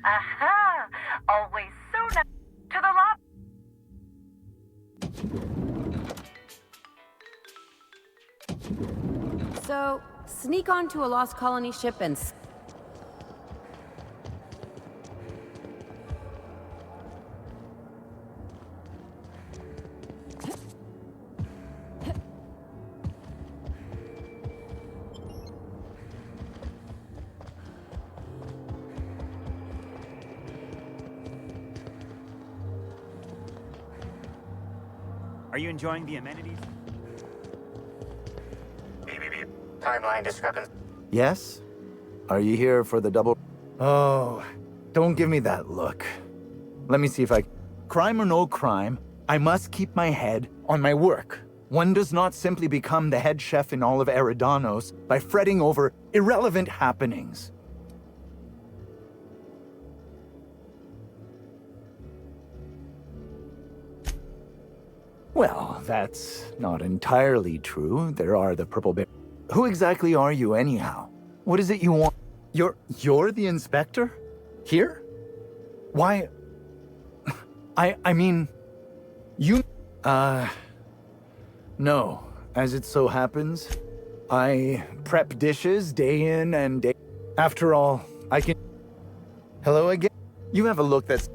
Aha! Always so nice. To the lobby. So, sneak onto a Lost Colony ship and... Are you enjoying the amenities? Timeline discrepancy. Yes? Are you here for the double... Oh, don't give me that look. Let me see if I... Crime or no crime, I must keep my head on my work. One does not simply become the head chef in all of Eridanos by fretting over irrelevant happenings. Well, that's not entirely true. There are the purple bear. Who exactly are you anyhow? What is it you want? You're the inspector? Here? Why? I mean, you... No. As it so happens, I prep dishes day in and day... After all, I can... Hello again? You have a look that's...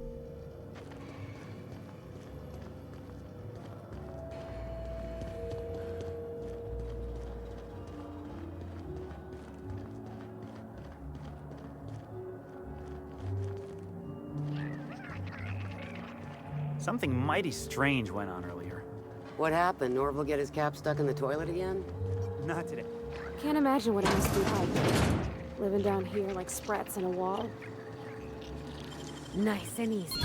Something mighty strange went on earlier. What happened? Orville get his cap stuck in the toilet again? Not today. Can't imagine what it must be like, living down here like sprats in a wall. Nice and easy.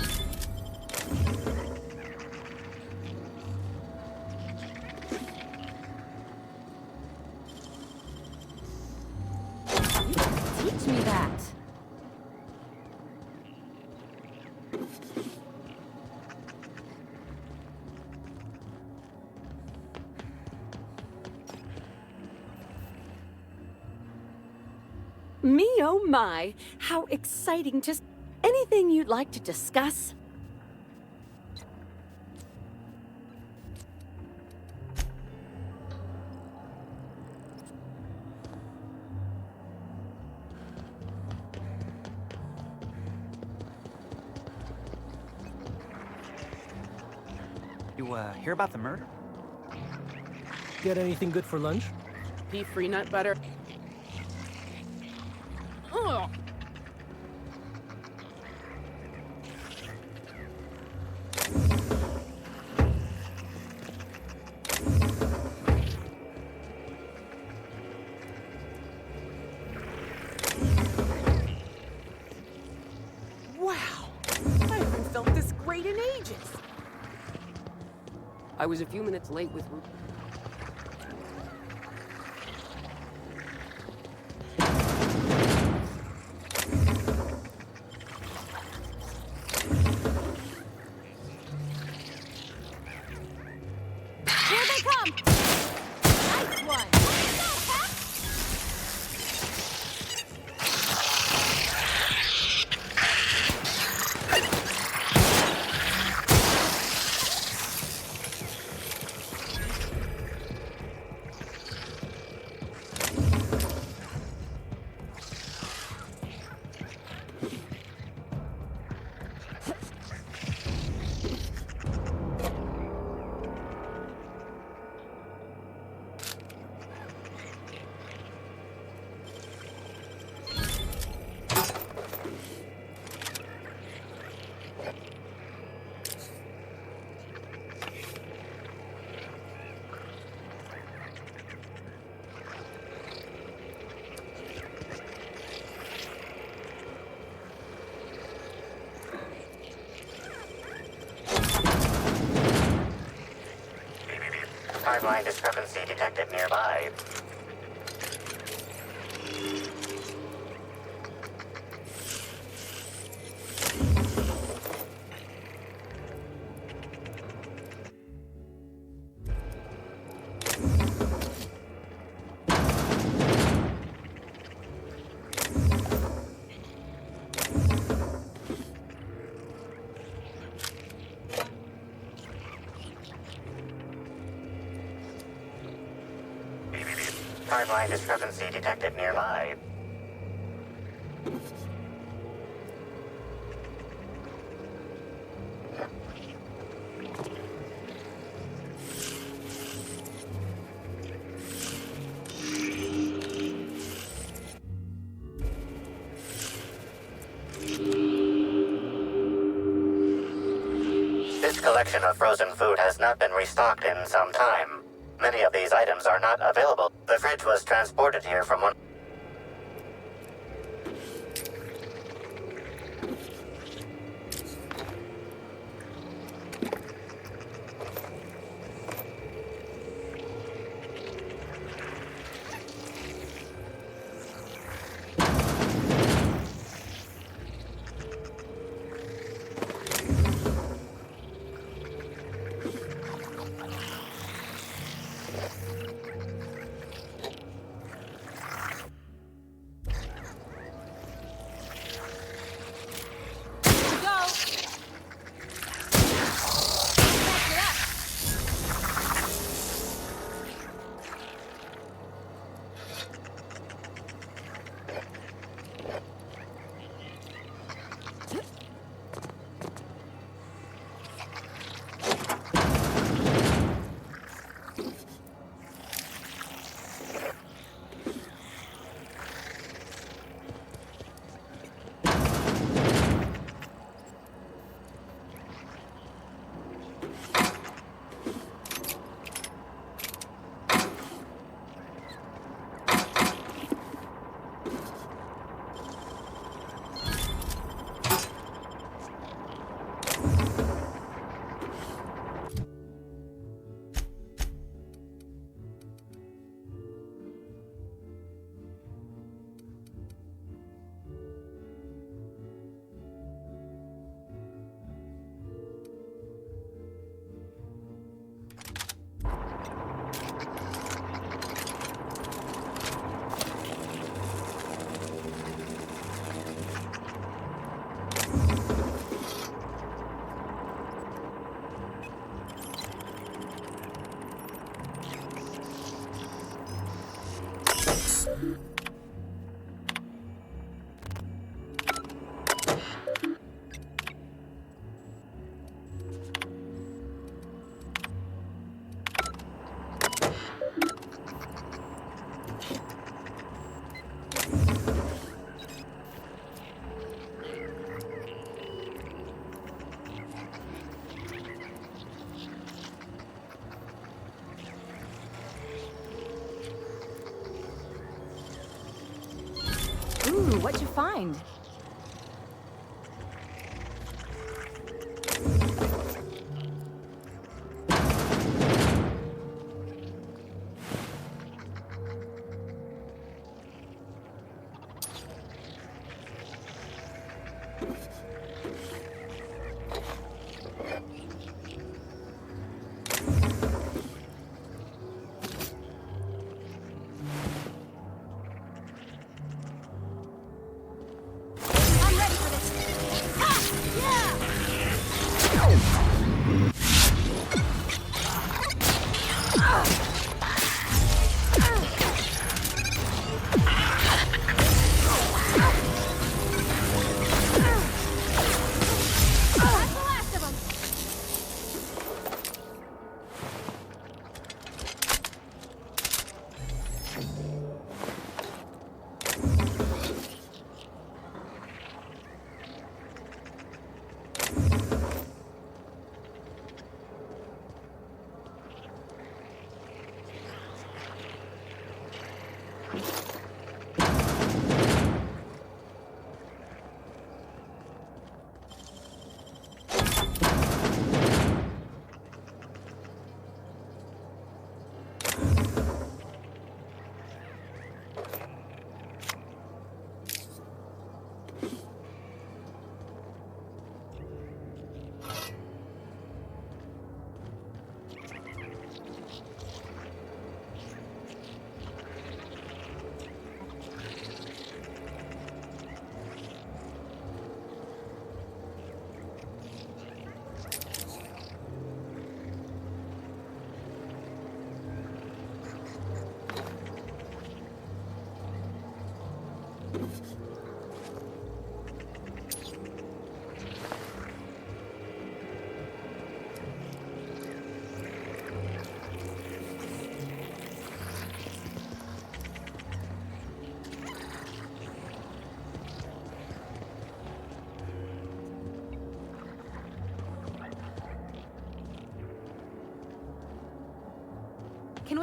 Teach me that. Me, oh my, how exciting. Just anything you'd like to discuss? You, hear about the murder? Get anything good for lunch? Pea-free nut butter. Ugh. Wow, I haven't felt this great in ages. I was a few minutes late with... Here they come! Nice one! Let's go, Pep! Timeline discrepancy detected nearby. Timeline discrepancy detected nearby. This collection of frozen food has not been restocked in some time. Many of these items are not available. The fridge was transported here from one... Ooh, what'd you find?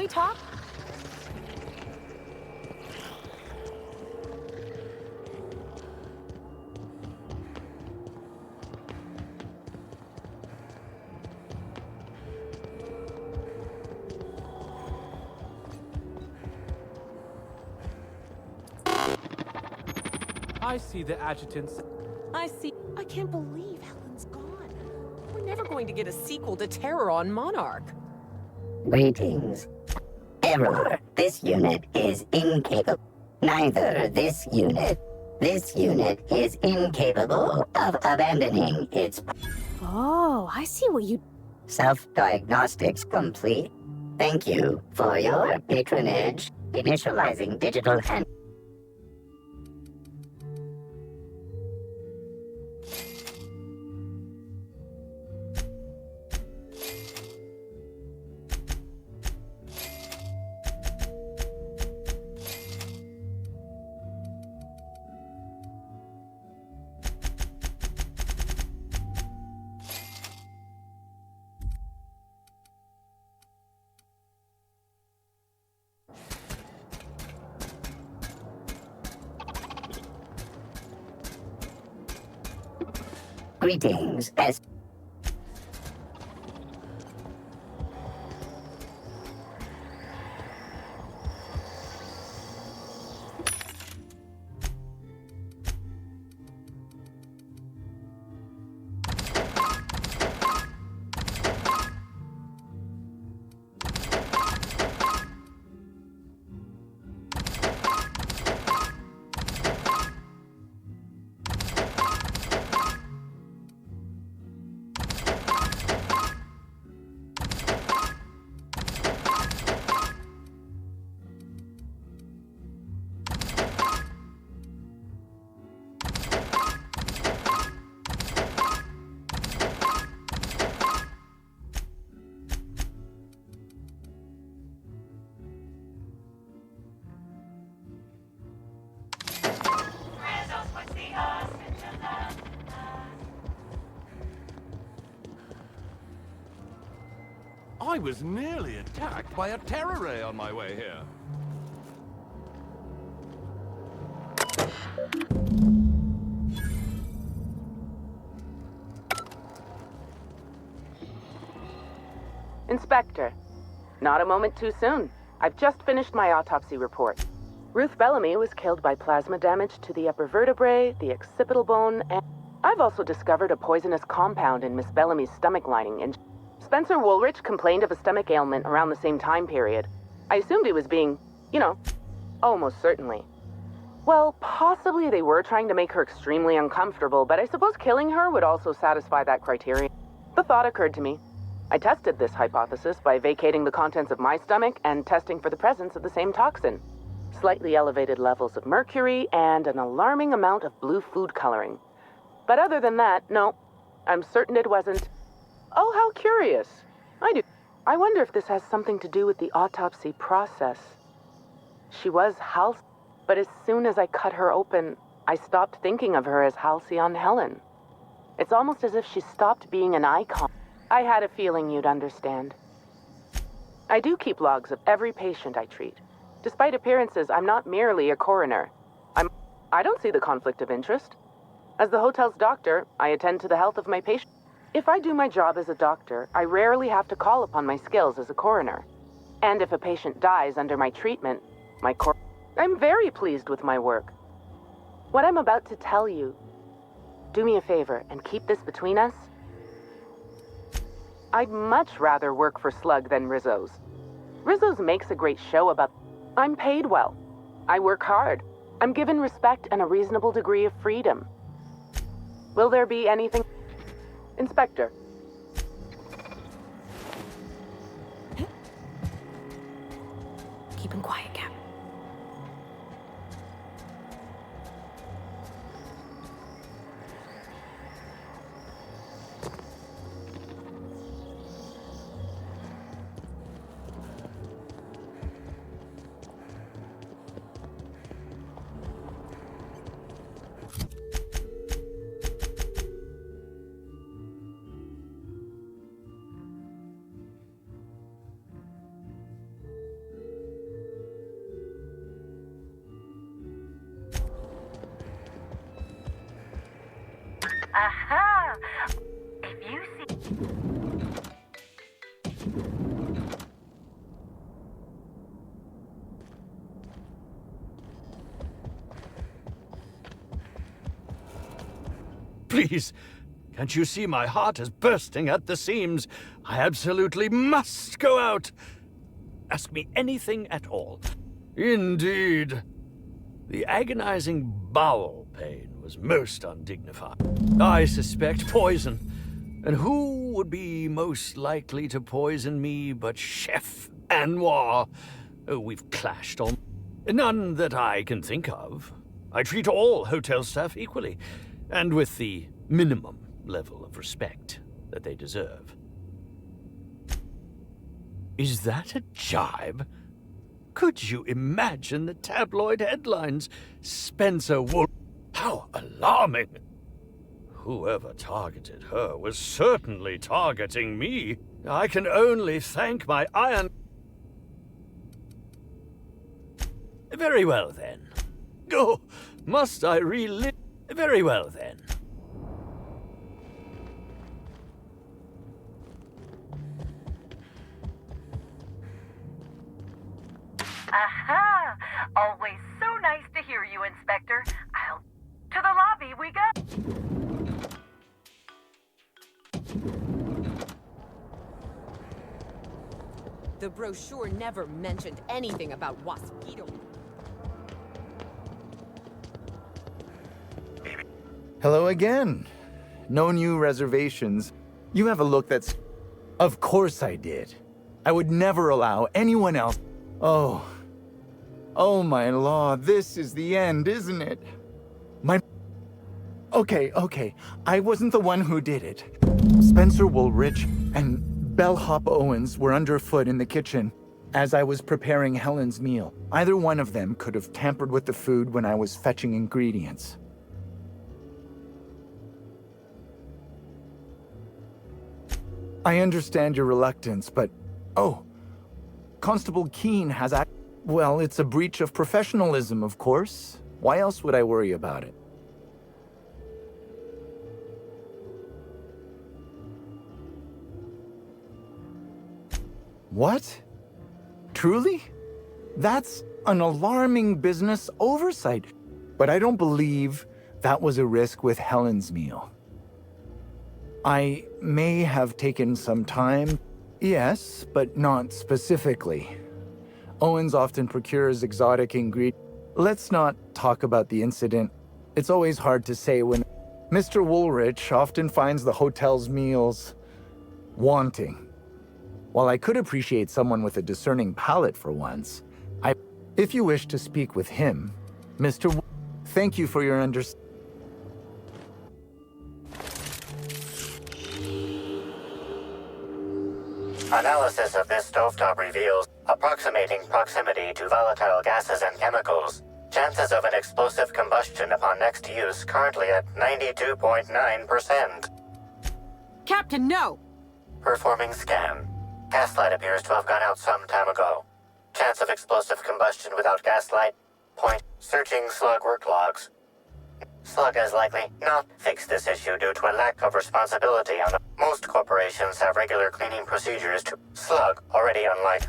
we talk? I see the adjutants. I see. I can't believe Helen's gone. We're never going to get a sequel to Terror on Monarch. Greetings. Error. This unit is incapable. Neither this unit is incapable of abandoning its Oh, I see what you... self-diagnostics complete. Thank you for your patronage. Initializing digital hand. Greetings, as I was nearly attacked by a terror ray on my way here. Inspector, not a moment too soon. I've just finished my autopsy report. Ruth Bellamy was killed by plasma damage to the upper vertebrae, the occipital bone, and I've also discovered a poisonous compound in Miss Bellamy's stomach lining, and Spencer Woolrich complained of a stomach ailment around the same time period. I assumed he was being, almost certainly. Well, possibly they were trying to make her extremely uncomfortable, but I suppose killing her would also satisfy that criterion. The thought occurred to me. I tested this hypothesis by vacating the contents of my stomach and testing for the presence of the same toxin. Slightly elevated levels of mercury and an alarming amount of blue food coloring. But other than that, no. I'm certain it wasn't. Oh, how curious. I wonder if this has something to do with the autopsy process. She was Halcyon, but as soon as I cut her open, I stopped thinking of her as Halcyon Helen. It's almost as if she stopped being an icon. I had a feeling you'd understand. I do keep logs of every patient I treat. Despite appearances, I'm not merely a coroner. I don't see the conflict of interest. As the hotel's doctor, I attend to the health of my patients. If I do my job as a doctor, I rarely have to call upon my skills as a coroner. And if a patient dies under my treatment, I'm very pleased with my work. What I'm about to tell you, do me a favor and keep this between us. I'd much rather work for Slug than Rizzo's. Rizzo's makes a great show about... I'm paid well. I work hard. I'm given respect and a reasonable degree of freedom. Will there be anything... Inspector. Keep him quiet, Cap. Aha! If you see... Please, can't you see my heart is bursting at the seams? I absolutely must go out. Ask me anything at all. Indeed. The agonizing bowel pain was most undignified. I suspect poison. And who would be most likely to poison me but Chef Anwar? Oh, we've clashed on... None that I can think of. I treat all hotel staff equally, and with the minimum level of respect that they deserve. Is that a jibe? Could you imagine the tabloid headlines? Spencer Wolf... How alarming! Whoever targeted her was certainly targeting me. I can only thank my iron... Very well, then. Oh, must I relive... Very well, then. Aha! Always so nice to hear you, Inspector. I'll... To the lobby we go. The brochure never mentioned anything about Waspito. Hello again. No new reservations. You have a look that's... Of course I did. I would never allow anyone else... Oh. Oh my law, this is the end, isn't it? Okay. I wasn't the one who did it. Spencer Woolrich and Bellhop Owens were underfoot in the kitchen as I was preparing Helen's meal. Either one of them could have tampered with the food when I was fetching ingredients. I understand your reluctance, but... Oh, Constable Keene has Well, it's a breach of professionalism, of course. Why else would I worry about it? What? Truly? That's an alarming business oversight. But I don't believe that was a risk with Helen's meal. I may have taken some time, yes, but not specifically. Owens often procures exotic ingredients. Let's not talk about the incident. It's always hard to say when Mr. Woolrich often finds the hotel's meals wanting. While I could appreciate someone with a discerning palate for once, if you wish to speak with him, Mr. Thank you for your understanding. Analysis of this stovetop reveals approximating proximity to volatile gases and chemicals. Chances of an explosive combustion upon next use currently at 92.9%. Captain, no! Performing scan. Gaslight appears to have gone out some time ago. Chance of explosive combustion without gaslight. Point. Searching slug work logs. Slug has likely not fixed this issue due to a lack of responsibility on the... Most corporations have regular cleaning procedures to... Slug already on light.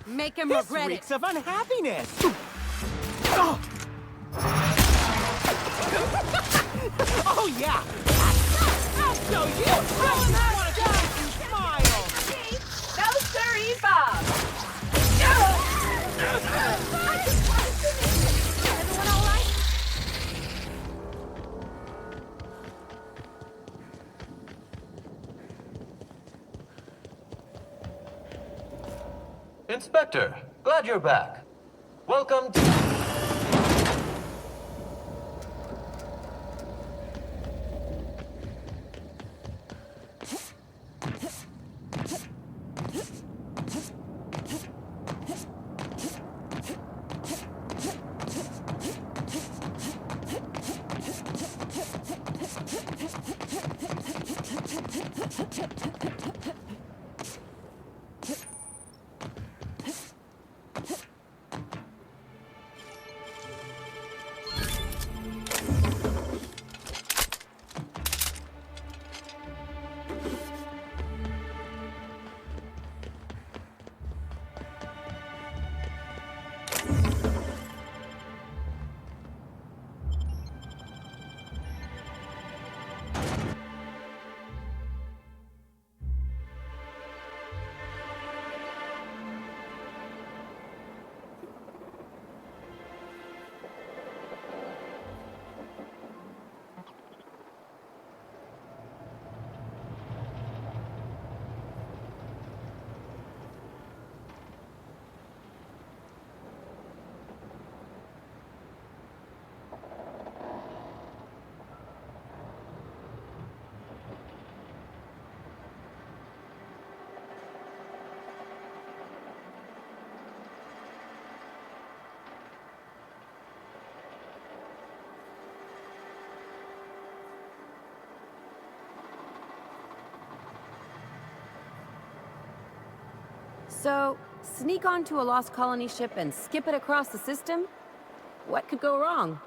Make him regret it. Reeks of unhappiness. Oh yeah. I'll show you. Smile. No siree, Bob! Inspector, glad you're back. Welcome to... So, sneak onto a lost colony ship and skip it across the system? What could go wrong?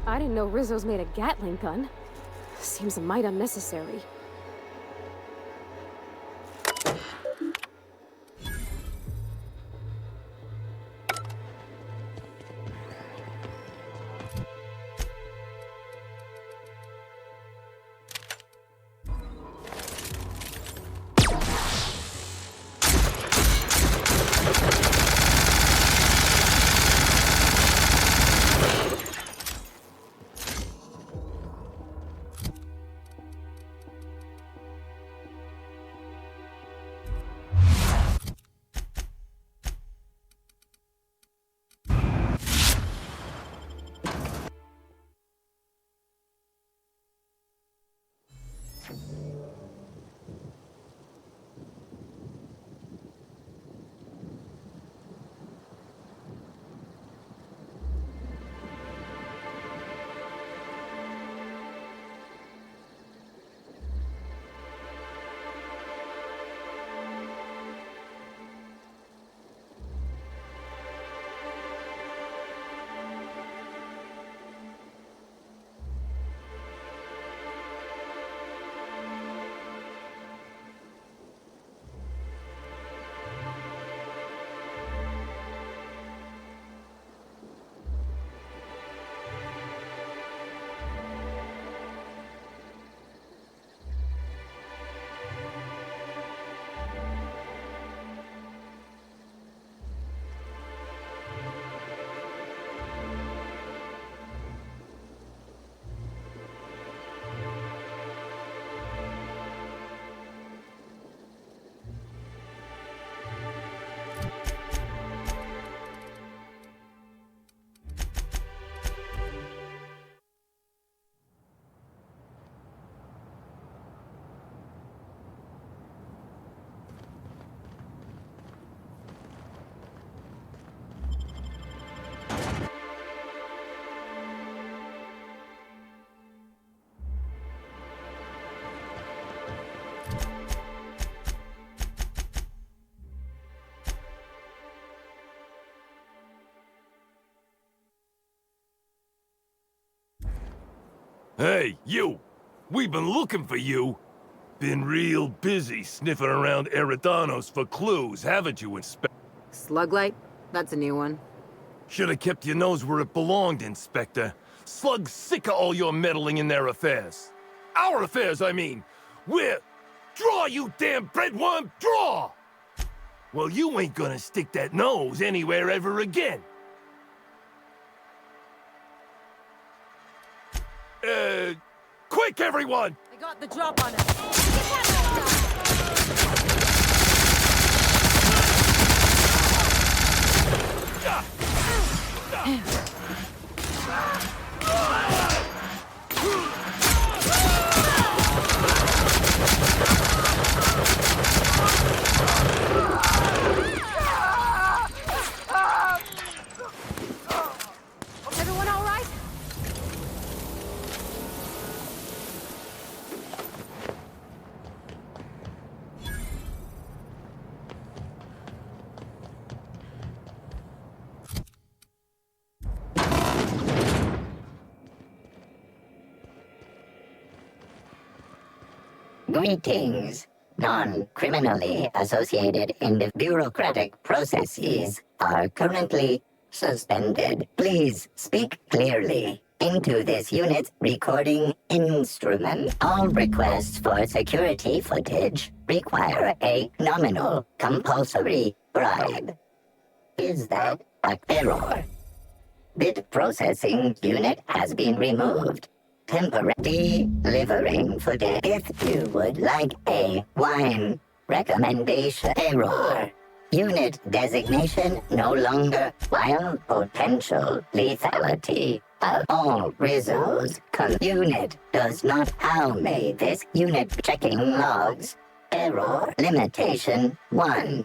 I didn't know Rizzo's made a Gatling gun. Seems a mite unnecessary. Hey, you! We've been looking for you. Been real busy sniffing around Eridanos for clues, haven't you, Inspector? Sluglight? That's a new one. Should have kept your nose where it belonged, Inspector. Slug's sick of all your meddling in their affairs. Our affairs, I mean. We're... Draw, you damn breadworm, draw! Well, you ain't gonna stick that nose anywhere ever again. Quick, everyone! I got the drop on him. Everyone all right? Greetings. Non-criminally associated in the bureaucratic processes are currently suspended. Please speak clearly into this unit's recording instrument. All requests for security footage require a nominal compulsory bribe. Is that an error? Bit processing unit has been removed. Temporary delivering footage. If you would like a wine recommendation, error. Unit designation no longer, while potential lethality of all results. Unit does not. How may this unit checking logs? Error limitation 1.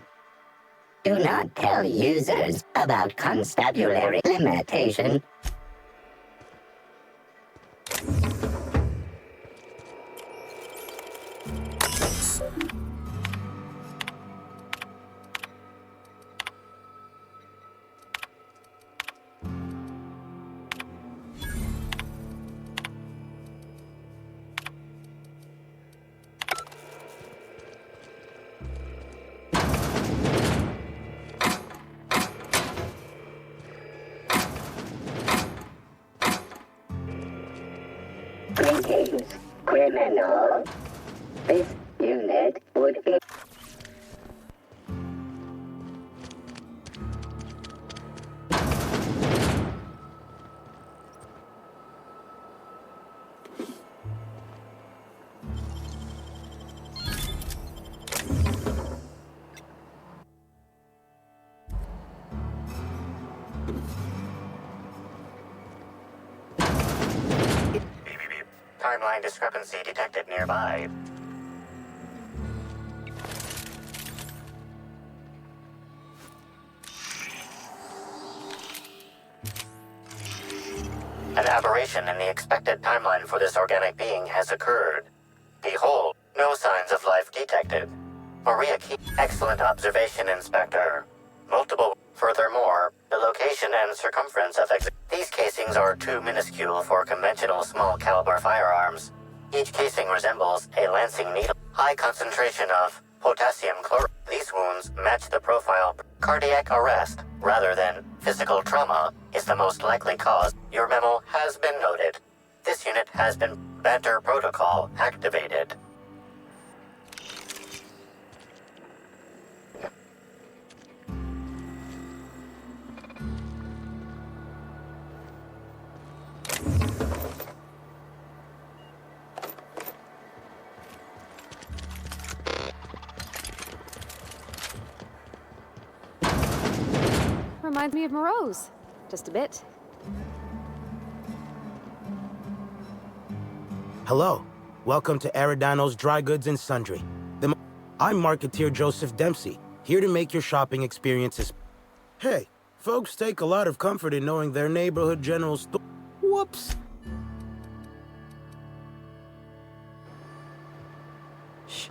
Do not tell users about constabulary limitation. Greetings, criminal. This unit would be... Timeline discrepancy detected nearby. An aberration in the expected timeline for this organic being has occurred. Behold, no signs of life detected. Maria Key. Excellent observation, Inspector. Multiple. Furthermore, the location and circumference of these casings are too minuscule for conventional small caliber firearms. Each casing resembles a lancing needle. High concentration of potassium chloride. These wounds match the profile. Cardiac arrest, rather than physical trauma, is the most likely cause. Your memo has been noted. This unit has been Banter Protocol activated. Reminds me of Moreau's. Just a bit. Hello. Welcome to Eridanos Dry Goods and Sundry. I'm marketeer Joseph Dempsey, here to make your shopping experiences... Hey, folks take a lot of comfort in knowing their neighborhood general store... Whoops. Shh.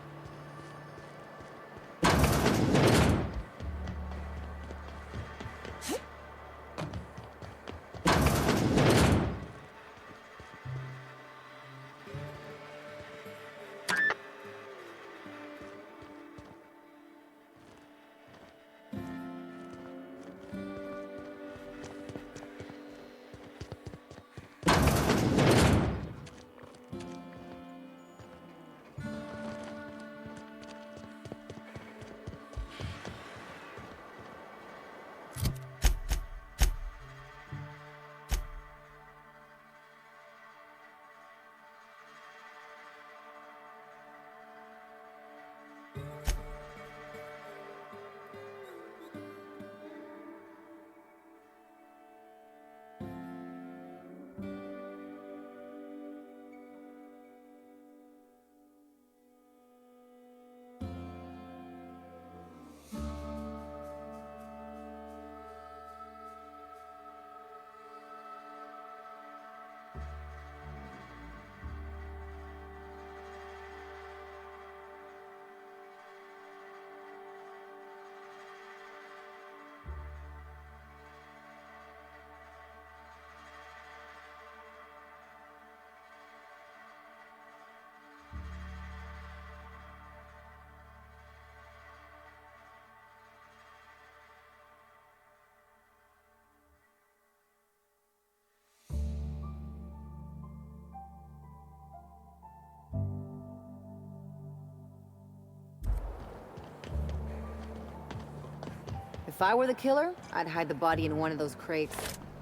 If I were the killer, I'd hide the body in one of those crates.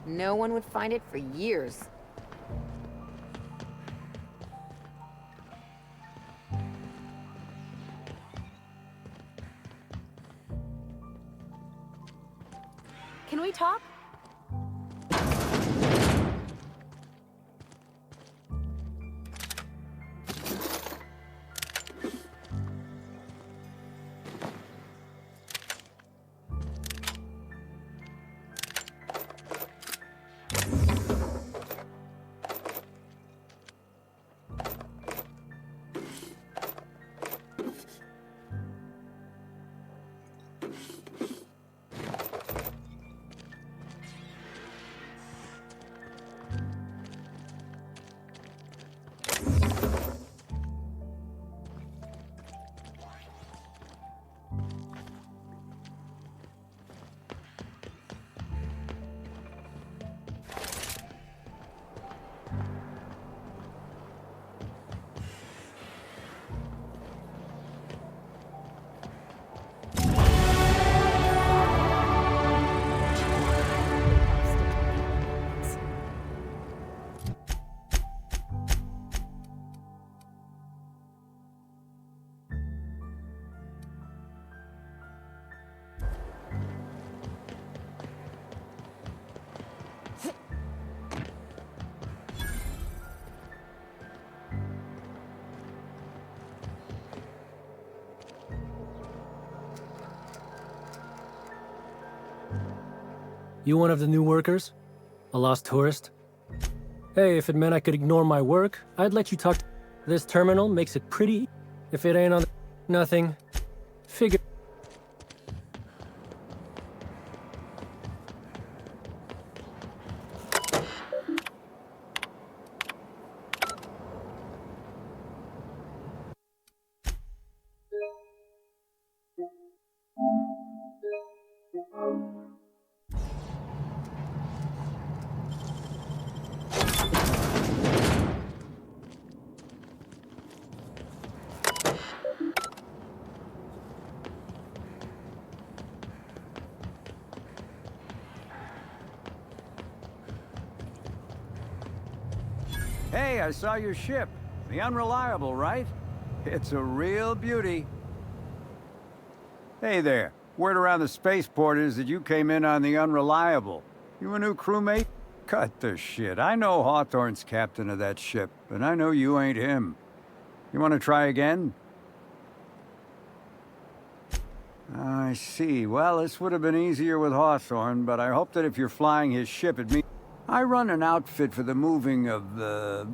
No one would find it for years. Can we talk? You one of the new workers? A lost tourist? Hey, if it meant I could ignore my work, I'd let you talk. This terminal makes it pretty. If it ain't on nothing, figure. Hey, I saw your ship. The Unreliable, right? It's a real beauty. Hey there. Word around the spaceport is that you came in on the Unreliable. You a new crewmate? Cut the shit. I know Hawthorne's captain of that ship, but I know you ain't him. You want to try again? I see. Well, this would have been easier with Hawthorne, but I hope that if you're flying his ship, it means... I run an outfit for the moving of the...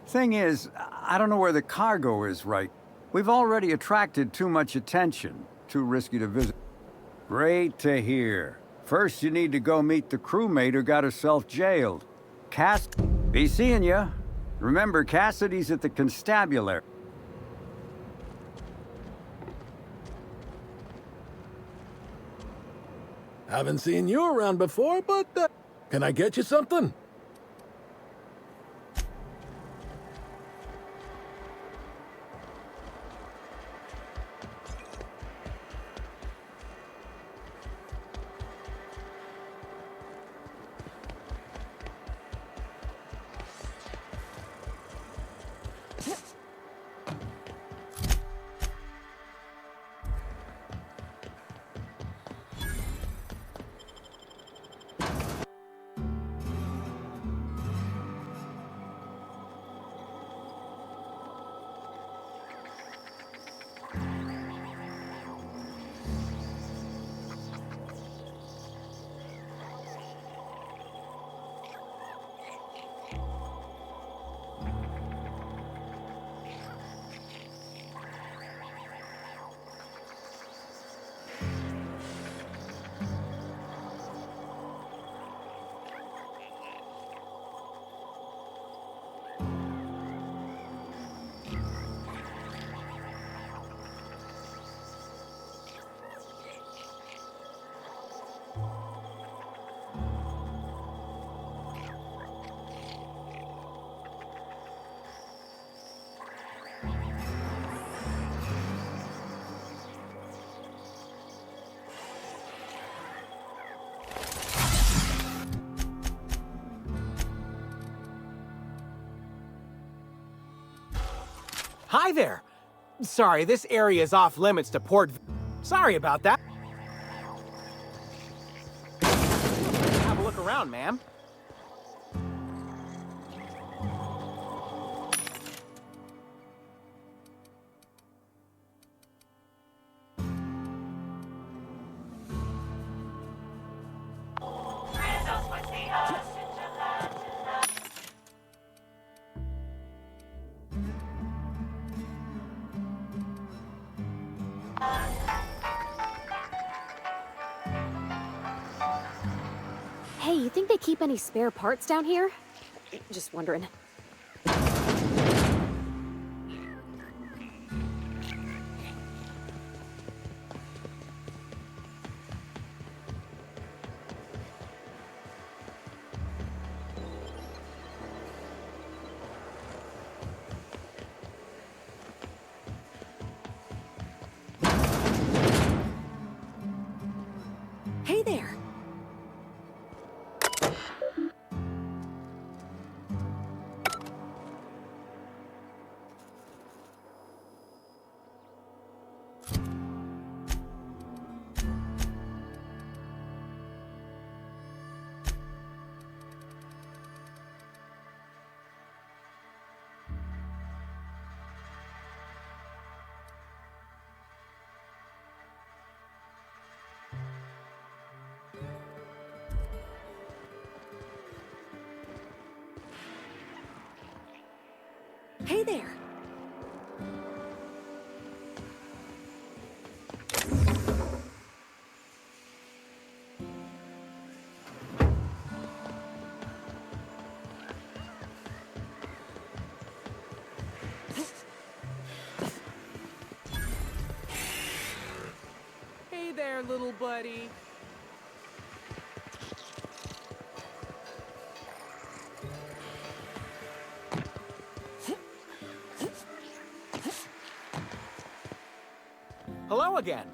Thing is, I don't know where the cargo is right. We've already attracted too much attention. Too risky to visit. Great to hear. First, you need to go meet the crewmate who got herself jailed. Be seeing ya. Remember, Cassidy's at the constabulary. Haven't seen you around before, but can I get you something? Hi there. Sorry, this area is off limits to port. Sorry about that. Have a look around, ma'am. Hey, you think they keep any spare parts down here? Just wondering. Hey there. Hey there. Hey there, little buddy. Hello again.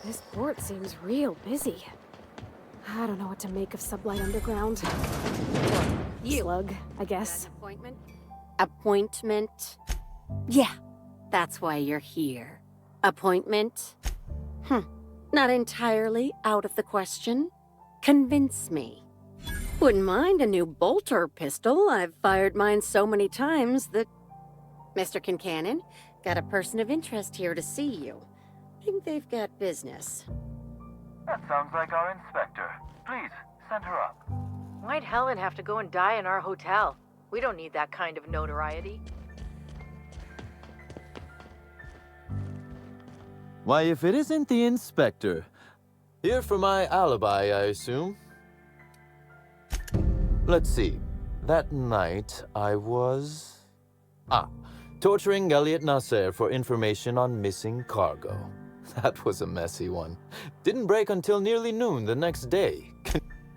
This port seems real busy. I don't know what to make of Sublight Underground. You. Slug, I guess. Appointment? Appointment? Yeah, that's why you're here. Appointment? Not entirely out of the question. Convince me. Wouldn't mind a new bolter pistol. I've fired mine so many times that... Mr. Kincannon, got a person of interest here to see you. Think they've got business. That sounds like our inspector. Please, send her up. Why'd Helen have to go and die in our hotel? We don't need that kind of notoriety. Why, if it isn't the inspector. Here for my alibi, I assume. Let's see. That night, I was... torturing Elliot Nasser for information on missing cargo. That was a messy one. Didn't break until nearly noon the next day.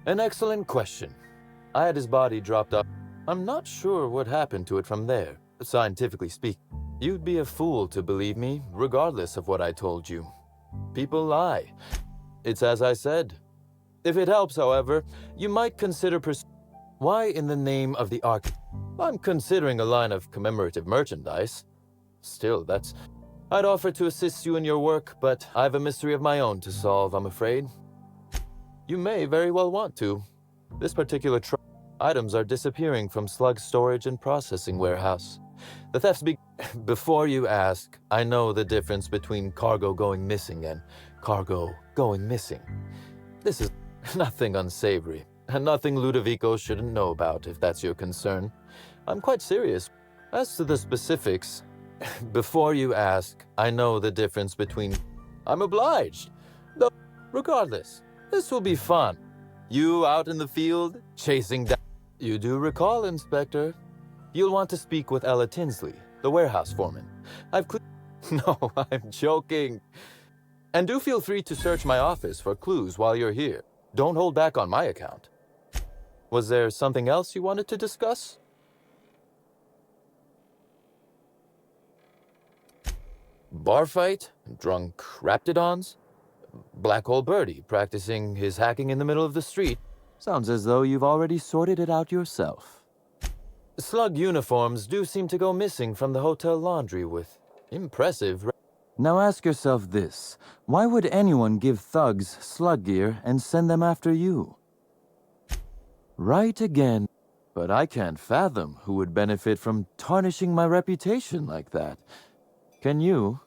An excellent question. I had his body dropped off. I'm not sure what happened to it from there, scientifically speaking. You'd be a fool to believe me, regardless of what I told you. People lie. It's as I said. If it helps, however, you might consider why in the name of the Ark? I'm considering a line of commemorative merchandise. Still, I'd offer to assist you in your work, but I've a mystery of my own to solve, I'm afraid. You may very well want to. This particular items are disappearing from Slug's storage and processing warehouse. The thefts Before you ask, I know the difference between cargo going missing and cargo going missing. This is nothing unsavory, and nothing Ludovico shouldn't know about, if that's your concern. I'm quite serious. As to the specifics, before you ask, I know the difference between... I'm obliged. Though, regardless, This will be fun. You out in the field, chasing down... You do recall, Inspector. You'll want to speak with Ella Tinsley, the warehouse foreman. No, I'm joking. And do feel free to search my office for clues while you're here. Don't hold back on my account. Was there something else you wanted to discuss? Bar fight? Drunk Raptidons? Black Hole Birdie practicing his hacking in the middle of the street? Sounds as though you've already sorted it out yourself. Slug uniforms do seem to go missing from the hotel laundry with impressive... Now ask yourself this. Why would anyone give thugs slug gear and send them after you? Right again. But I can't fathom who would benefit from tarnishing my reputation like that. Can you?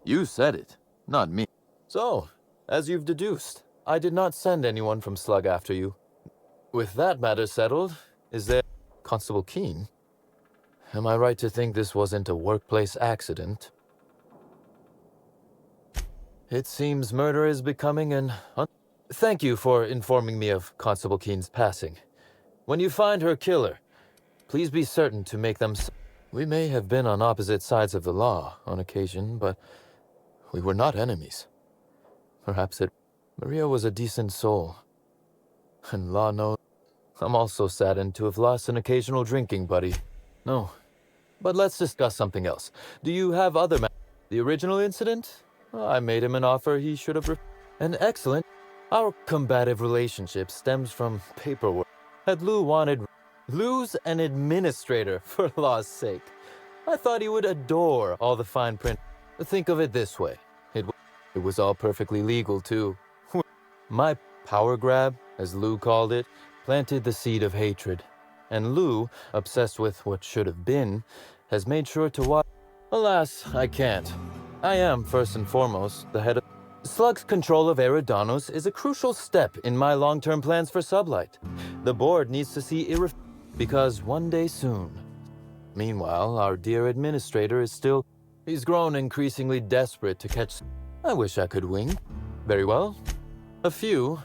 You said it, not me. So, as you've deduced, I did not send anyone from Slug after you. With that matter settled, is there... Constable Keene? Am I right to think this wasn't a workplace accident? It seems murder is becoming an... Thank you for informing me of Constable Keene's passing. When you find her killer, please be certain to make them... We may have been on opposite sides of the law on occasion, but we were not enemies. Perhaps Maria was a decent soul. And law knows... I'm also saddened to have lost an occasional drinking buddy. No. But let's discuss something else. Do you have other The original incident? I made him an offer he should have... An excellent... Our combative relationship stems from paperwork. Had Lou wanted... Lou's an administrator, for law's sake. I thought he would adore all the fine print. Think of it this way. It was all perfectly legal, too. My power grab, as Lou called it, planted the seed of hatred. And Lou, obsessed with what should have been, has made sure to watch... Alas, I can't. I am, first and foremost, the head of... Slug's control of Eridanos is a crucial step in my long-term plans for Sublight. The board needs to see because one day soon. Meanwhile, our dear administrator is still... He's grown increasingly desperate to catch... I wish I could wing. Very well. A few.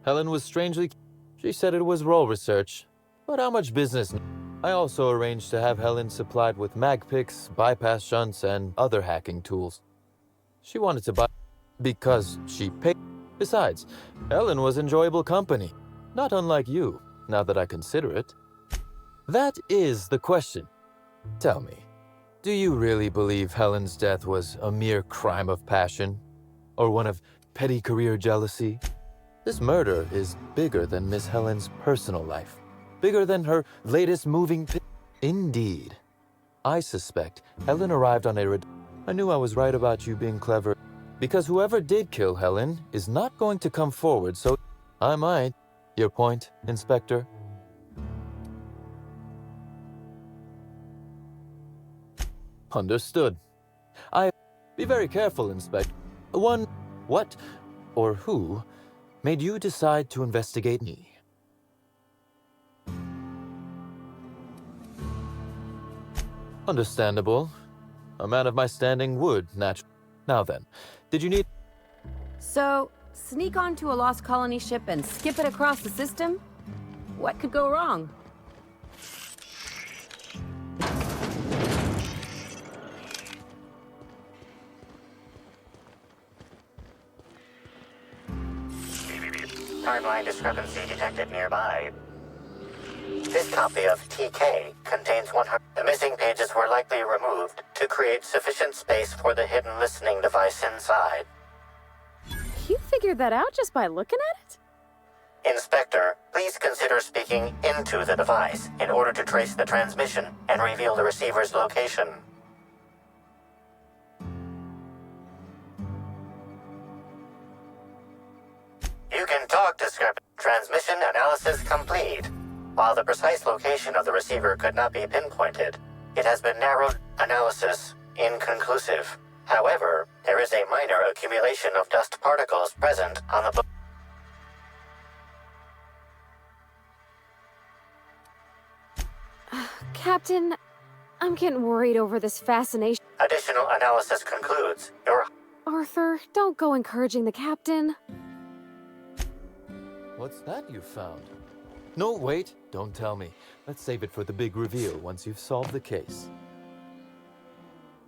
Helen was strangely... She said it was role research. But how much business... I also arranged to have Helen supplied with mag picks, bypass shunts, and other hacking tools. She wanted to buy... Because she paid... Besides, Helen was enjoyable company. Not unlike you, now that I consider it. That is the question. Tell me, do you really believe Helen's death was a mere crime of passion? Or one of petty career jealousy? This murder is bigger than Miss Helen's personal life. Bigger than her latest moving Indeed. I suspect Helen arrived on I knew I was right about you being clever. Because whoever did kill Helen is not going to come forward, so I might. Your point, Inspector? Understood. Be very careful, Inspector. What or who made you decide to investigate me? Understandable. A man of my standing would, naturally. Now then, did you need... So, sneak onto a lost colony ship and skip it across the system? What could go wrong? Timeline discrepancy detected nearby. This copy of TK contains 100... The missing pages were likely removed to create sufficient space for the hidden listening device inside. You figured that out just by looking at it? Inspector, please consider speaking into the device in order to trace the transmission and reveal the receiver's location. You can talk discrepancy. Transmission analysis complete. While the precise location of the receiver could not be pinpointed, it has been narrowed. Analysis inconclusive. However, there is a minor accumulation of dust particles present on the... Captain, I'm getting worried over this fascination. Additional analysis concludes your... Are Arthur, don't go encouraging the captain. What's that you found? No, wait, don't tell me. Let's save it for the big reveal once you've solved the case.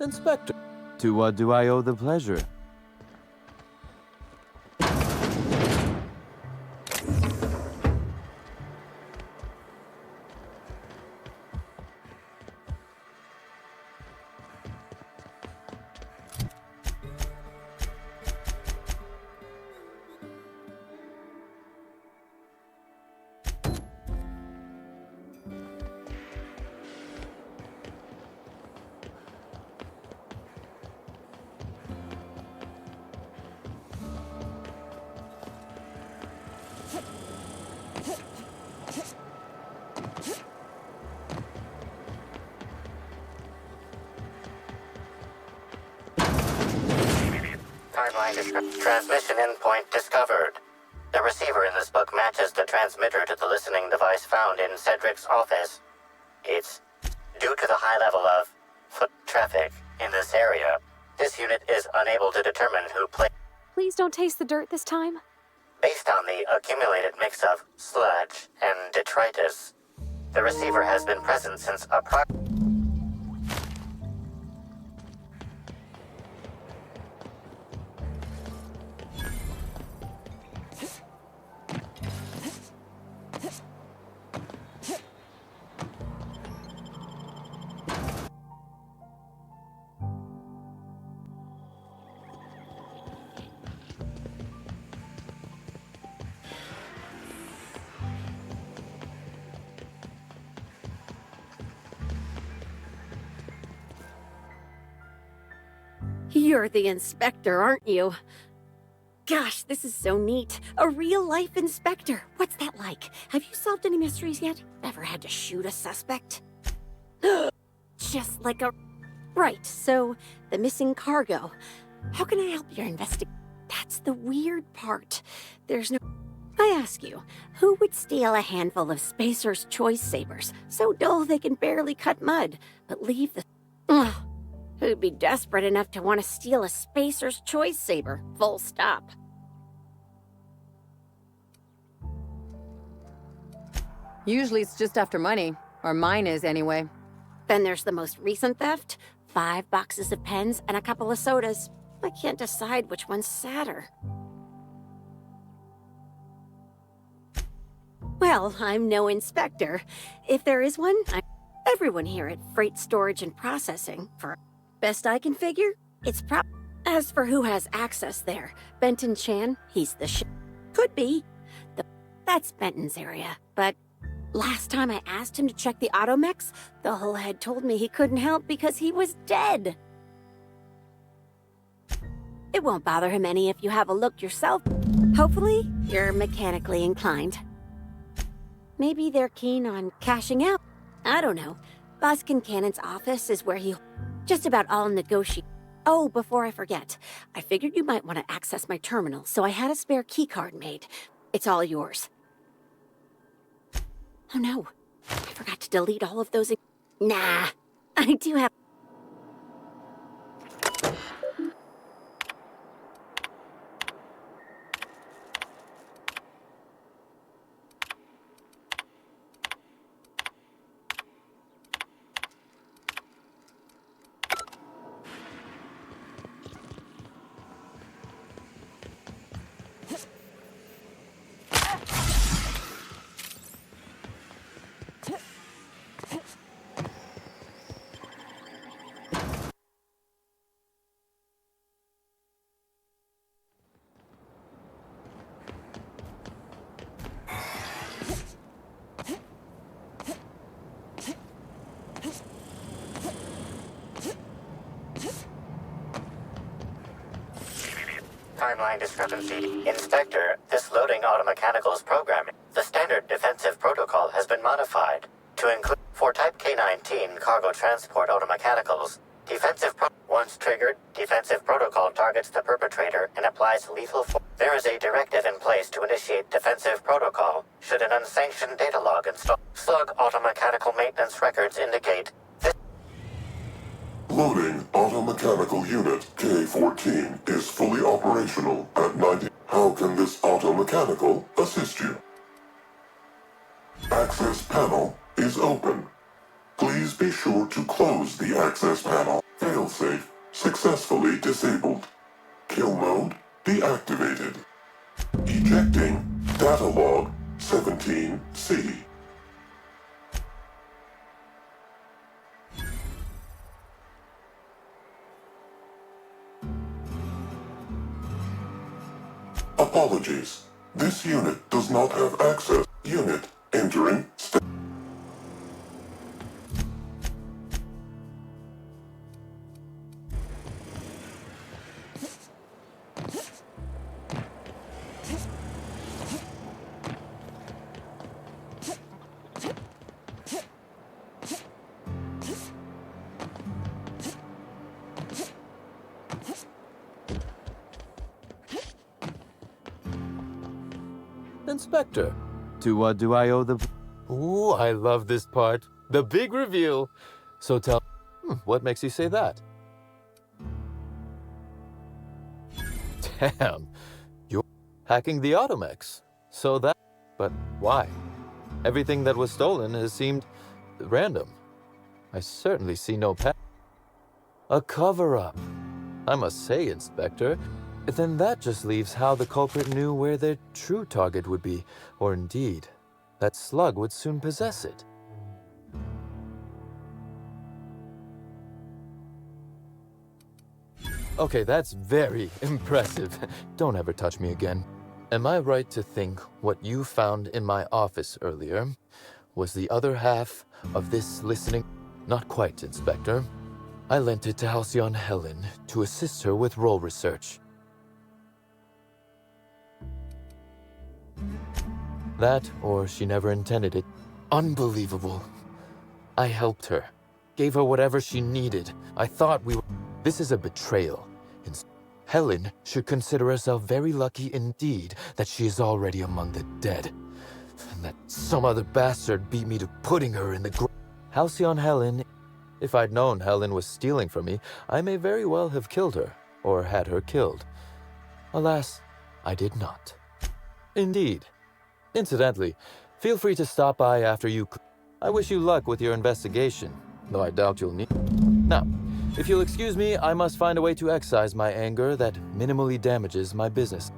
Inspector, to what do I owe the pleasure? Transmission endpoint discovered. The receiver in this book matches the transmitter to the listening device found in Cedric's office. It's due to the high level of foot traffic in this area. This unit is unable to determine who played. Please don't taste the dirt this time. Based on the accumulated mix of sludge and detritus, the receiver has been present since You're the inspector, aren't you? Gosh, this is so neat. A real-life inspector. What's that like? Have you solved any mysteries yet? Ever had to shoot a suspect? Just like a... Right, so the missing cargo. How can I help your investigation? That's the weird part. There's no... I ask you, who would steal a handful of Spacer's Choice Sabers, so dull they can barely cut mud, but leave the... Ugh. Who'd be desperate enough to want to steal a Spacer's Choice Saber, full stop. Usually it's just after money, or mine is anyway. Then there's the most recent theft, 5 boxes of pens and a couple of sodas. I can't decide which one's sadder. Well, I'm no inspector. If there is one, everyone here at Freight Storage and Processing, for best I can figure, it's As for who has access there, Benton Chan, he's the Could be. That's Benton's area, but last time I asked him to check the automechs, the whole head told me he couldn't help because he was dead. It won't bother him any if you have a look yourself. Hopefully, you're mechanically inclined. Maybe they're keen on cashing out. I don't know. Boss Kincannon's office is where he... Just about all negotiate. Oh, before I forget, I figured you might want to access my terminal, so I had a spare keycard made. It's all yours. Oh no, I forgot to delete all of those. Nah, I do have... Timeline discrepancy. Inspector, this loading automechanicals programming. The standard defensive protocol has been modified to include, for Type K-19 cargo transport automechanicals, once triggered, defensive protocol targets the perpetrator and applies lethal force. There is a directive in place to initiate defensive protocol should an unsanctioned data log install. Slug automechanical maintenance records indicate this. Loading automechanical. Automechanical Unit K-14 is fully operational at 90. How can this automechanical assist you? Access panel is open. Please be sure to close the access panel. Failsafe successfully disabled. Kill mode deactivated. Ejecting data log 17C. Apologies. This unit does not have access. Unit entering state. Inspector, to what do I owe the... Ooh, I love this part. The big reveal. So tell... what makes you say that? Damn. You're hacking the Automex. So that... But why? Everything that was stolen has seemed random. I certainly see no a cover-up. I must say, Inspector, then that just leaves how the culprit knew where their true target would be, or indeed, that Slug would soon possess it. Okay, that's very impressive. Don't ever touch me again. Am I right to think what you found in my office earlier was the other half of this listening? Not quite, Inspector. I lent it to Halcyon Helen to assist her with role research. That, or she never intended it. Unbelievable. I helped her. Gave her whatever she needed. I thought we were... This is a betrayal. Helen should consider herself very lucky indeed that she is already among the dead. And that some other bastard beat me to putting her in the Halcyon Helen... If I'd known Helen was stealing from me, I may very well have killed her, or had her killed. Alas, I did not. Indeed. Incidentally, feel free to stop by after you... I wish you luck with your investigation, though I doubt you'll need... Now, if you'll excuse me, I must find a way to excise my anger that minimally damages my business.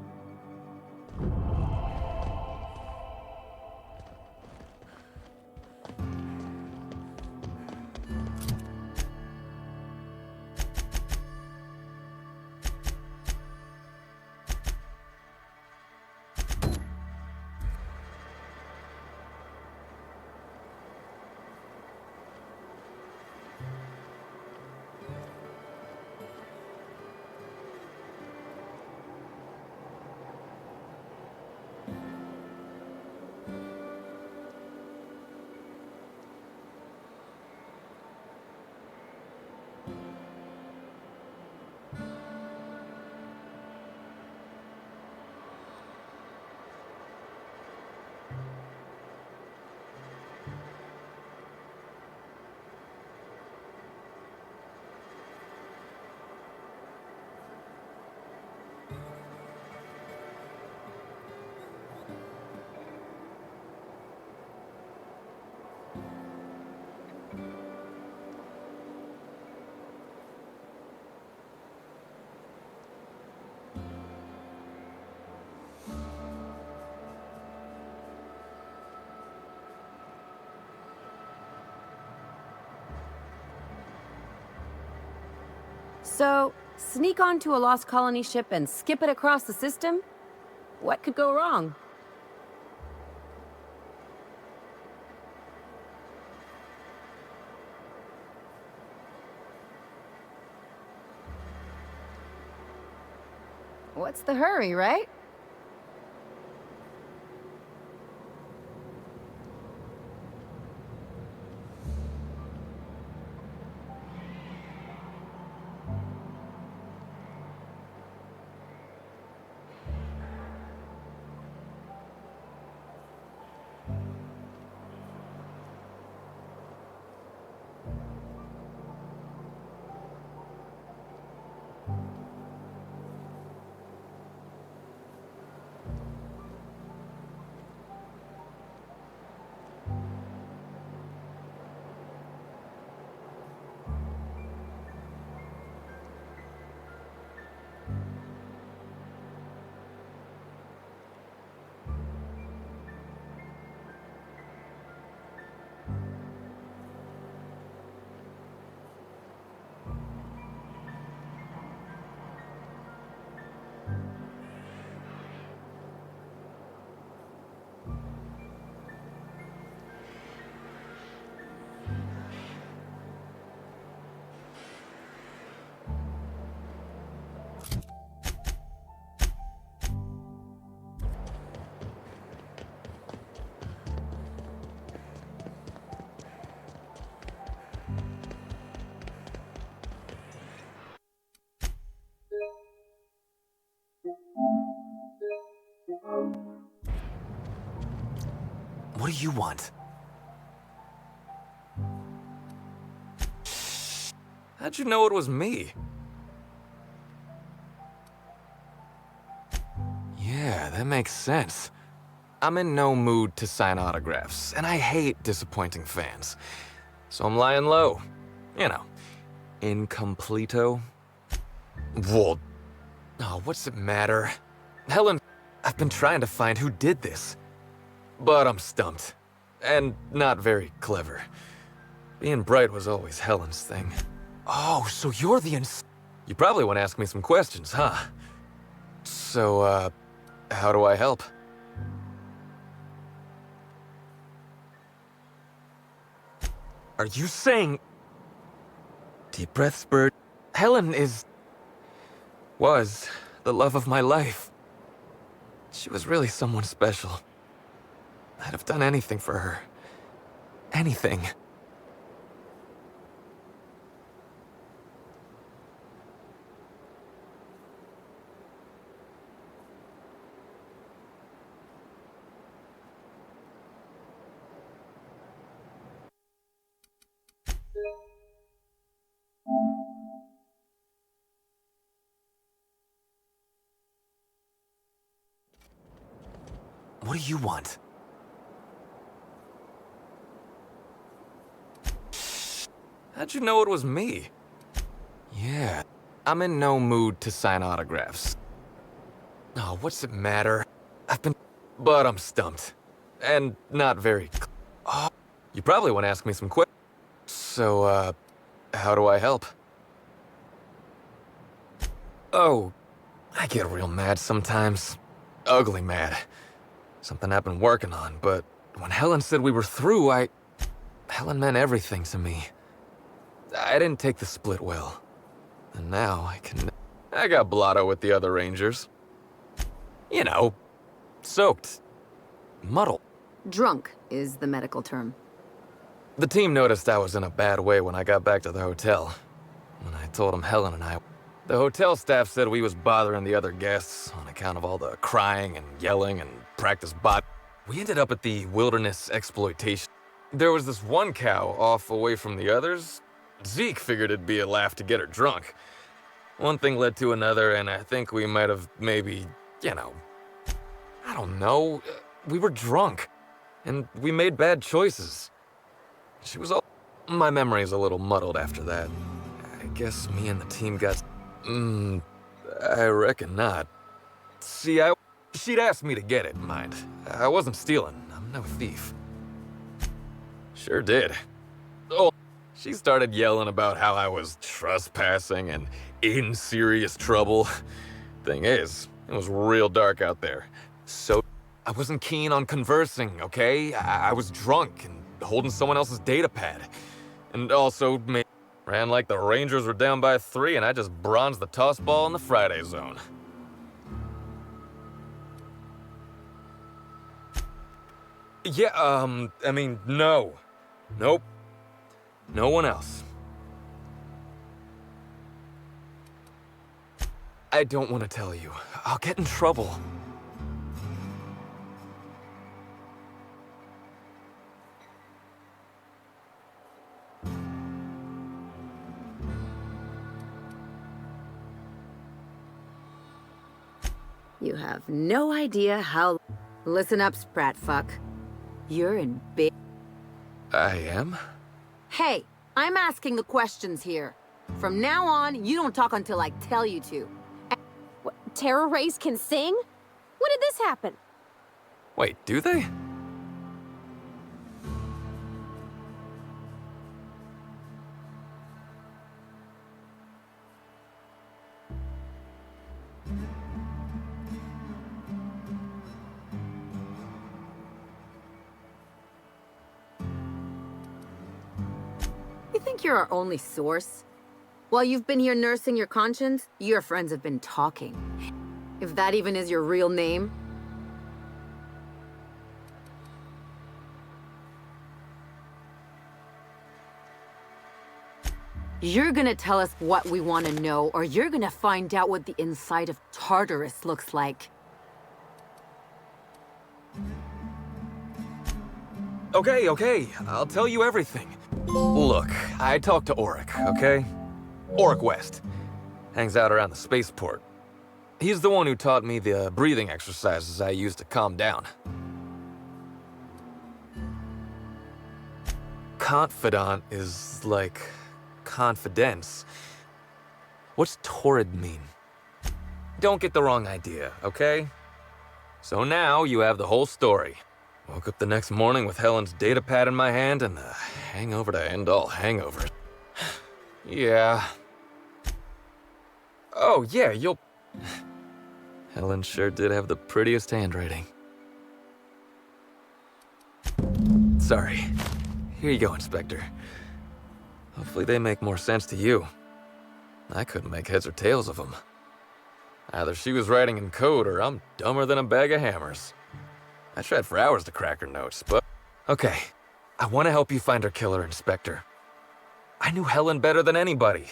So, sneak onto a lost colony ship and skip it across the system? What could go wrong? What's the hurry, right? What do you want? How'd you know it was me? Yeah, that makes sense. I'm in no mood to sign autographs, and I hate disappointing fans. So I'm lying low. You know, incompleto. Well, oh, what's it matter? Helen, I've been trying to find who did this. But I'm stumped. And not very clever. Being bright was always Helen's thing. Oh, so you're the You probably want to ask me some questions, huh? So, how do I help? Are you saying... Deep breaths, Bert. Helen was the love of my life. She was really someone special. I'd have done anything for her. Anything. What do you want? How'd you know it was me? Yeah, I'm in no mood to sign autographs. Oh, what's it matter? But I'm stumped. And not very... Oh, you probably want to ask me some questions. So, how do I help? Oh, I get real mad sometimes. Ugly mad. Something I've been working on, but when Helen said we were through, Helen meant everything to me. I didn't take the split well. And now I got blotto with the other Rangers. You know, soaked. Muddled. Drunk is the medical term. The team noticed I was in a bad way when I got back to the hotel. When I told them Helen and I... The hotel staff said we was bothering the other guests on account of all the crying and yelling and practice bot. We ended up at the wilderness exploitation. There was this one cow off away from the others. Zeke figured it'd be a laugh to get her drunk. One thing led to another, and I think we might have maybe, you know... I don't know. We were drunk. And we made bad choices. She was all... My memory's a little muddled after that. I guess me and the team got... I reckon not. See, she'd asked me to get it, mind. I wasn't stealing. I'm no thief. Sure did. Oh, she started yelling about how I was trespassing and in serious trouble. Thing is, it was real dark out there. So, I wasn't keen on conversing, okay? I was drunk and holding someone else's data pad. And also, ran like the Rangers were down by 3 and I just bronzed the toss ball in the Friday zone. Yeah, I mean, no. Nope. No one else. I don't want to tell you. I'll get in trouble. You have no idea how... Listen up, Spratfuck. You're in big... I am? Hey, I'm asking the questions here. From now on, you don't talk until I tell you to. What, Terror Rays can sing? When did this happen? Wait, do they? You think you're our only source? While you've been here nursing your conscience, your friends have been talking. If that even is your real name. You're gonna tell us what we want to know, or you're gonna find out what the inside of Tartarus looks like. Okay, I'll tell you everything. Look, I talked to Auric, okay? Auric West. Hangs out around the spaceport. He's the one who taught me the breathing exercises I use to calm down. Confidant is like confidence. What's torrid mean? Don't get the wrong idea, okay? So now you have the whole story. Woke up the next morning with Helen's data pad in my hand and the hangover to end all hangovers. Yeah. Oh, yeah, you'll... Helen sure did have the prettiest handwriting. Sorry. Here you go, Inspector. Hopefully they make more sense to you. I couldn't make heads or tails of them. Either she was writing in code or I'm dumber than a bag of hammers. I tried for hours to crack her notes, but... Okay, I want to help you find her killer, Inspector. I knew Helen better than anybody.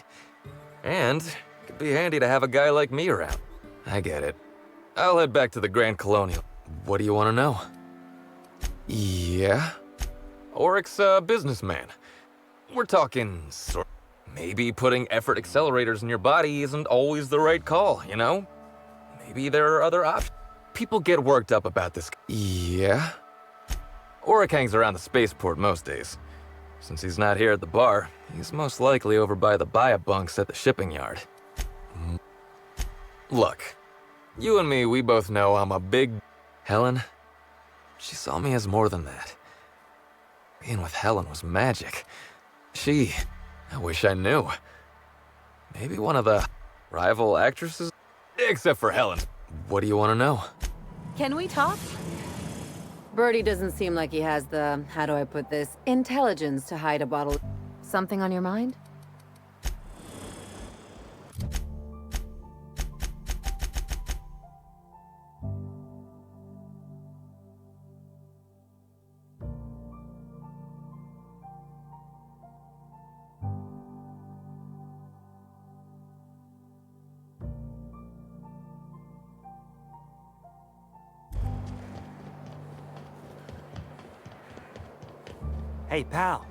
And it'd be handy to have a guy like me around. I get it. I'll head back to the Grand Colonial. What do you want to know? Yeah? Auric's a businessman. We're talking maybe putting effort accelerators in your body isn't always the right call, you know? Maybe there are other options. People get worked up about this. Yeah? Auric hangs around the spaceport most days. Since he's not here at the bar, he's most likely over by the buy-a-bunks at the shipping yard. Look, you and me, we both know I'm a big... Helen, she saw me as more than that. Being with Helen was magic. I wish I knew. Maybe one of the rival actresses? Except for Helen. What do you want to know? Can we talk? Birdie doesn't seem like he has the, how do I put this, intelligence to hide a bottle. Something on your mind? Hey, pal.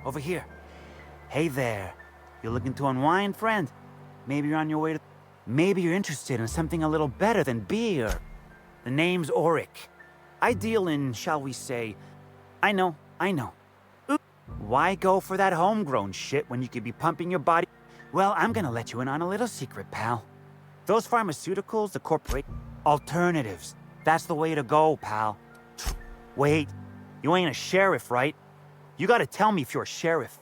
Over here. Hey there. You looking to unwind, friend? Maybe you're on your way to... Maybe you're interested in something a little better than beer. The name's Auric. I deal in, shall we say... I know. Oop. Why go for that homegrown shit when you could be pumping your body? Well, I'm gonna let you in on a little secret, pal. Those pharmaceuticals, the corporate... Alternatives. That's the way to go, pal. Wait. You ain't a sheriff, right? You gotta tell me if you're a sheriff.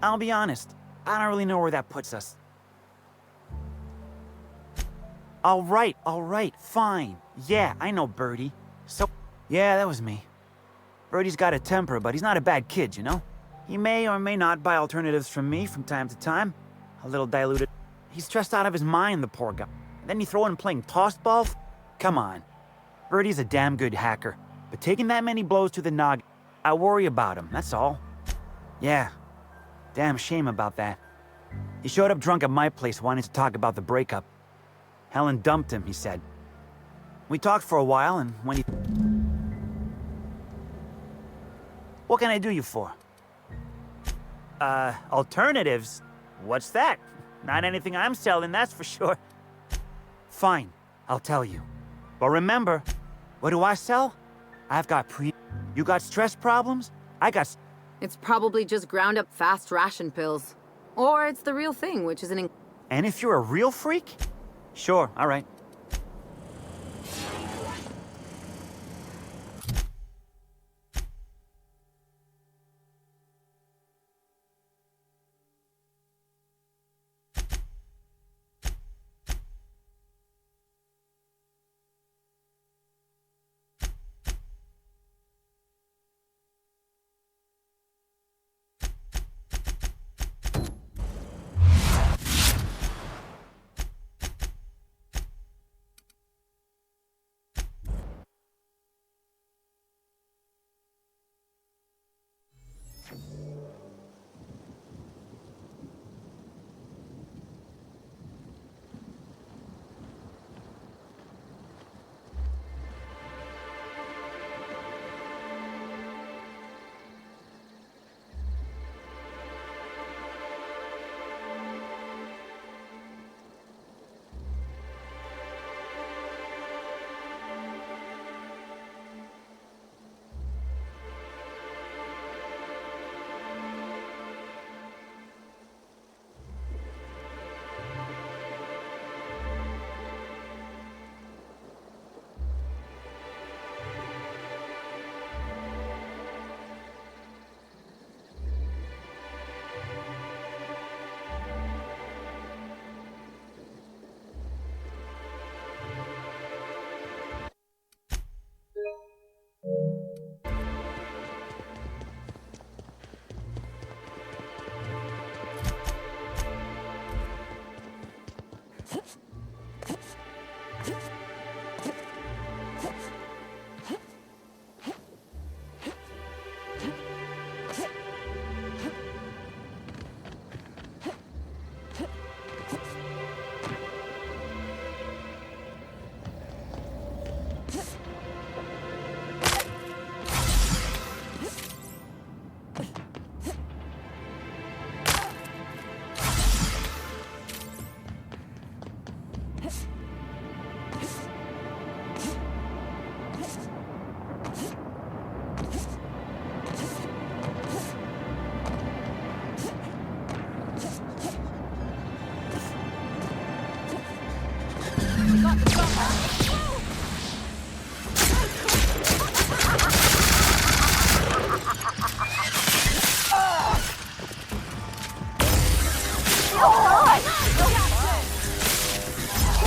I'll be honest, I don't really know where that puts us. All right, fine. Yeah, I know Birdie. So, yeah, that was me. Birdie's got a temper, but he's not a bad kid, you know? He may or may not buy alternatives from me from time to time. A little diluted. He's stressed out of his mind, the poor guy. Then you throw in playing toss ball? Come on. Birdie's a damn good hacker, but taking that many blows to the noggin, I worry about him, that's all. Yeah, damn shame about that. He showed up drunk at my place wanting to talk about the breakup. Helen dumped him, he said. We talked for a while, and when he... What can I do you for? Alternatives? What's that? Not anything I'm selling, that's for sure. Fine, I'll tell you. But remember, what do I sell? I've got You got stress problems? I got... It's probably just ground up fast ration pills. Or it's the real thing, which is an... And if you're a real freak? Sure, all right.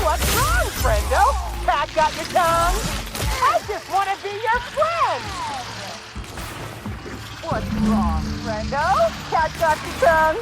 What's wrong, friendo? Cat got your tongue? I just want to be your friend! What's wrong, friendo? Cat got your tongue?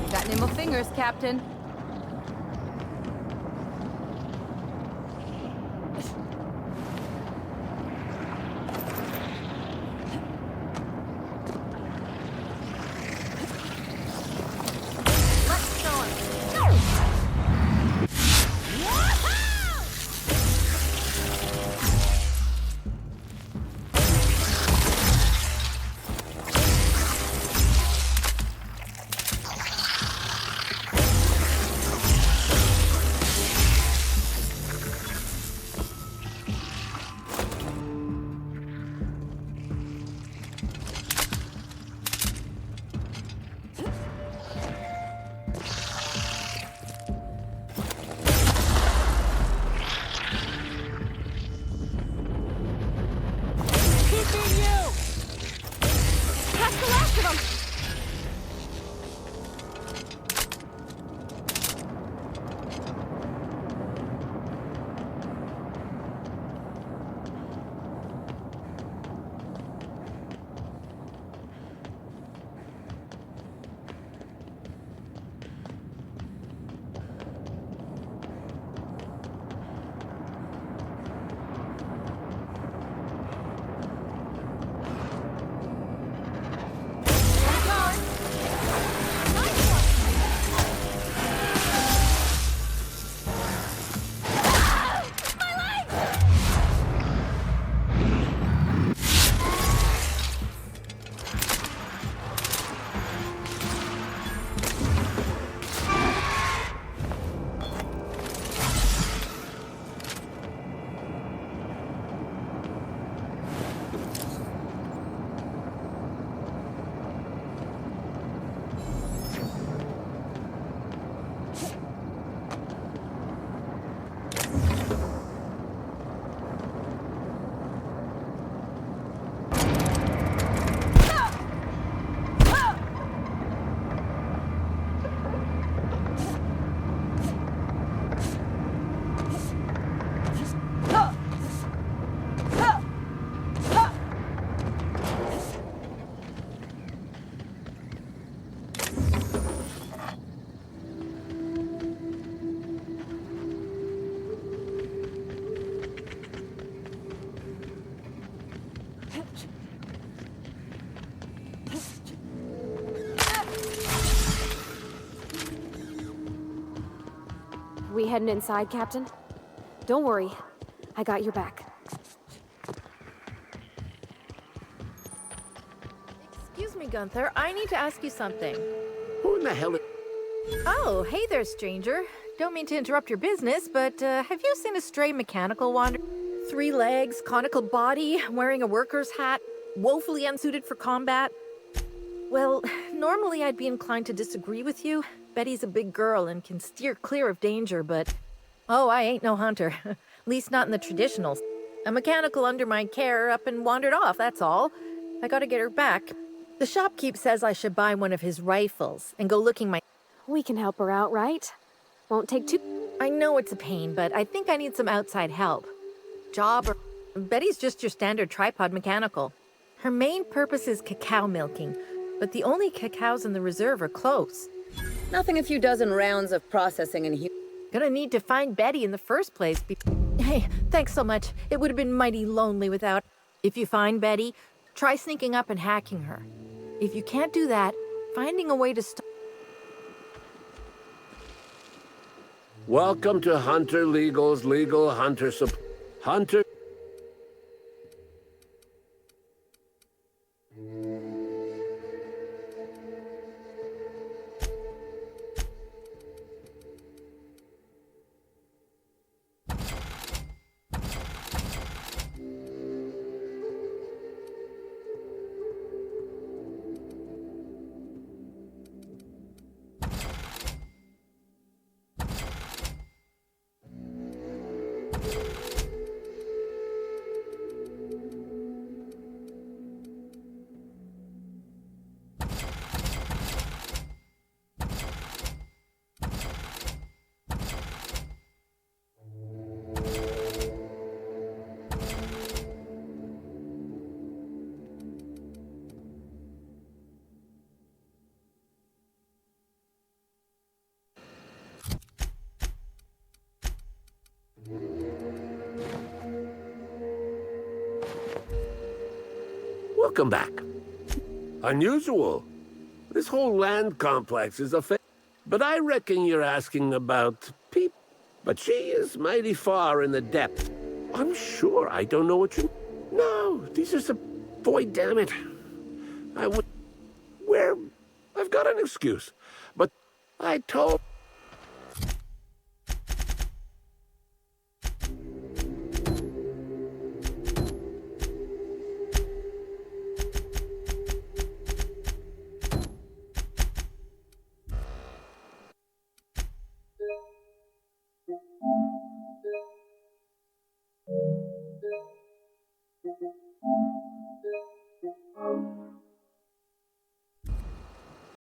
Got nimble fingers, Captain. We heading inside, Captain? Don't worry. I got your back. Excuse me, Gunther. I need to ask you something. Who in the hell is... Oh, hey there, stranger. Don't mean to interrupt your business, but have you seen a stray mechanical wander? 3 legs, conical body, wearing a worker's hat, woefully unsuited for combat? Well, normally I'd be inclined to disagree with you. Betty's a big girl and can steer clear of danger, but Oh, I ain't no hunter. At least not in the traditional. A mechanical under my care up and wandered off, that's all. I gotta get her back. The shopkeep says I should buy one of his rifles and go looking my... We can help her out, right? Won't take too... I know it's a pain, but I think I need some outside help. Job or... Betty's just your standard tripod mechanical. Her main purpose is cacao milking, but the only cacaos in the reserve are close. Nothing a few dozen rounds of processing and Gonna need to find Betty in the first place. Hey, thanks so much. It would have been mighty lonely without... If you find Betty, try sneaking up and hacking her. If you can't do that, finding a way to stop... Welcome to Hunter Legal's Legal Hunter Hunter... Welcome back. Unusual. This whole land complex is a but I reckon you're asking about people. But she is mighty far in the depth. I'm sure I don't know what you... No, these are some... Boy, damn it. I would... Where... I've got an excuse. But I told...